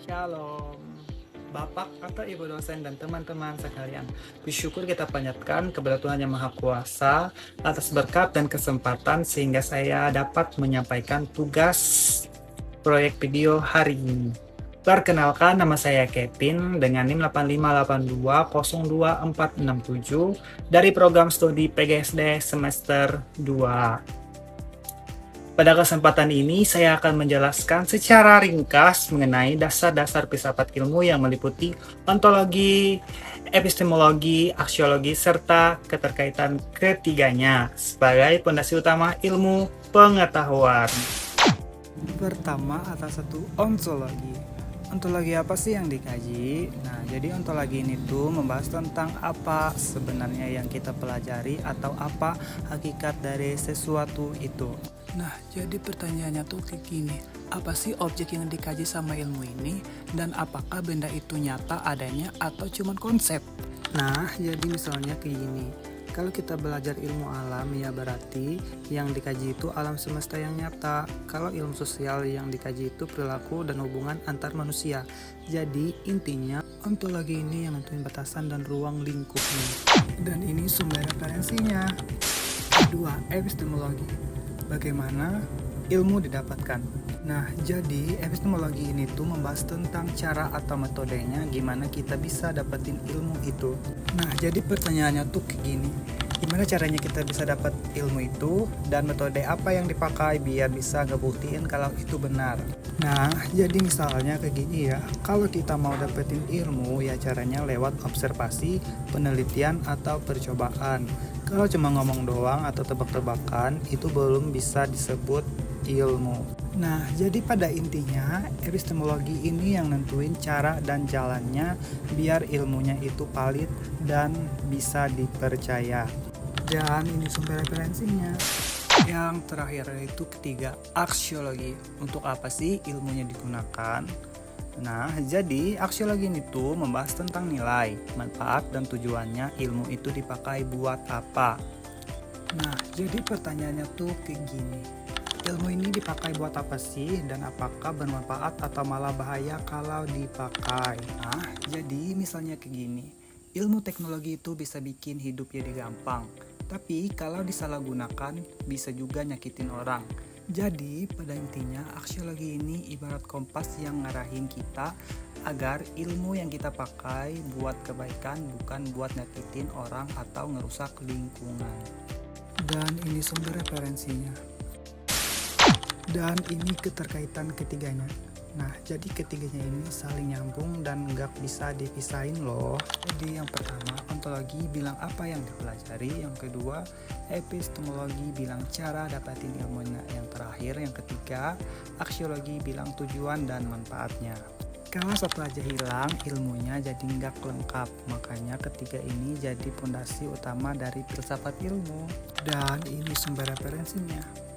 Shalom, Bapak atau Ibu dosen dan teman-teman sekalian. Bersyukur kita panjatkan kepada Tuhan Yang Maha Kuasa atas berkat dan kesempatan sehingga saya dapat menyampaikan tugas proyek video hari ini. Perkenalkan, nama saya Kevin dengan NIM 858202467 dari program studi PGSD semester 2. Pada kesempatan ini, saya akan menjelaskan secara ringkas mengenai dasar-dasar filsafat ilmu yang meliputi ontologi, epistemologi, aksiologi, serta keterkaitan ketiganya sebagai fondasi utama ilmu pengetahuan. Pertama, atas satu ontologi. Ontologi apa sih yang dikaji? Nah, jadi ontologi ini tuh membahas tentang apa sebenarnya yang kita pelajari atau apa hakikat dari sesuatu itu. Nah, jadi pertanyaannya tuh kayak gini, apa sih objek yang dikaji sama ilmu ini dan apakah benda itu nyata adanya atau cuma konsep? Nah, jadi misalnya kayak gini. Kalau kita belajar ilmu alam, ya berarti yang dikaji itu alam semesta yang nyata. Kalau ilmu sosial yang dikaji itu perilaku dan hubungan antar manusia. Jadi intinya ontologi ini yang nentuin batasan dan ruang lingkupnya. Dan ini sumber referensinya. Kedua, epistemologi. Bagaimana ilmu didapatkan? Nah, jadi epistemologi ini tuh membahas tentang cara atau metodenya gimana kita bisa dapetin ilmu itu. Nah, jadi pertanyaannya tuh kayak gini. Gimana caranya kita bisa dapat ilmu itu dan metode apa yang dipakai biar bisa ngebuktiin kalau itu benar. Nah, jadi misalnya kayak gini ya. Kalau kita mau dapetin ilmu ya caranya lewat observasi, penelitian atau percobaan. Kalau cuma ngomong doang atau tebak-tebakan itu belum bisa disebut ilmu. Nah, jadi pada intinya epistemologi ini yang nentuin cara dan jalannya biar ilmunya itu valid dan bisa dipercaya. Dan ini sumber referensinya. Yang terakhir yaitu ketiga, aksiologi. Untuk apa sih ilmunya digunakan? Nah, jadi aksiologi ini tuh membahas tentang nilai, manfaat, dan tujuannya ilmu itu dipakai buat apa. Nah, jadi pertanyaannya tuh kayak gini. Ilmu ini dipakai buat apa sih dan apakah bermanfaat atau malah bahaya kalau dipakai? Nah, jadi misalnya kayak gini. Ilmu teknologi itu bisa bikin hidup jadi gampang. Tapi kalau disalahgunakan bisa juga nyakitin orang. Jadi pada intinya aksiologi ini ibarat kompas yang ngarahin kita agar ilmu yang kita pakai buat kebaikan bukan buat nyakitin orang atau ngerusak lingkungan. Dan ini sumber referensinya. Dan ini keterkaitan ketiganya. Nah, jadi ketiganya ini saling nyambung dan nggak bisa dipisahin loh. Jadi yang pertama, ontologi bilang apa yang dipelajari. Yang kedua, epistemologi bilang cara dapatin ilmunya. Yang terakhir, yang ketiga, aksiologi bilang tujuan dan manfaatnya. Kalau satu aja hilang, ilmunya jadi nggak lengkap. Makanya ketiga ini jadi fondasi utama dari filsafat ilmu. Dan ini sumber referensinya.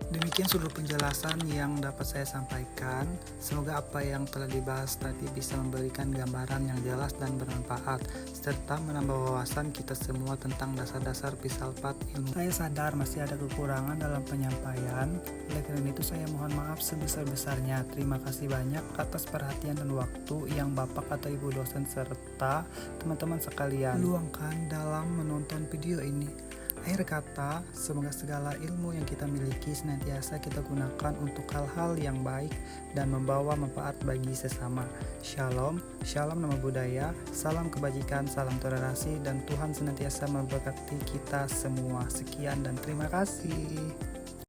Demikian seluruh penjelasan yang dapat saya sampaikan. Semoga apa yang telah dibahas tadi bisa memberikan gambaran yang jelas dan bermanfaat, serta menambah wawasan kita semua tentang dasar-dasar filsafat ilmu. Saya sadar masih ada kekurangan dalam penyampaian, oleh karena itu saya mohon maaf sebesar-besarnya. Terima kasih banyak atas perhatian dan waktu yang Bapak atau Ibu dosen serta teman-teman sekalian luangkan dalam menonton video ini. Akhir kata, semoga segala ilmu yang kita miliki senantiasa kita gunakan untuk hal-hal yang baik dan membawa manfaat bagi sesama. Shalom, shalom nama budaya, salam kebajikan, salam toleransi, dan Tuhan senantiasa memberkati kita semua. Sekian dan terima kasih.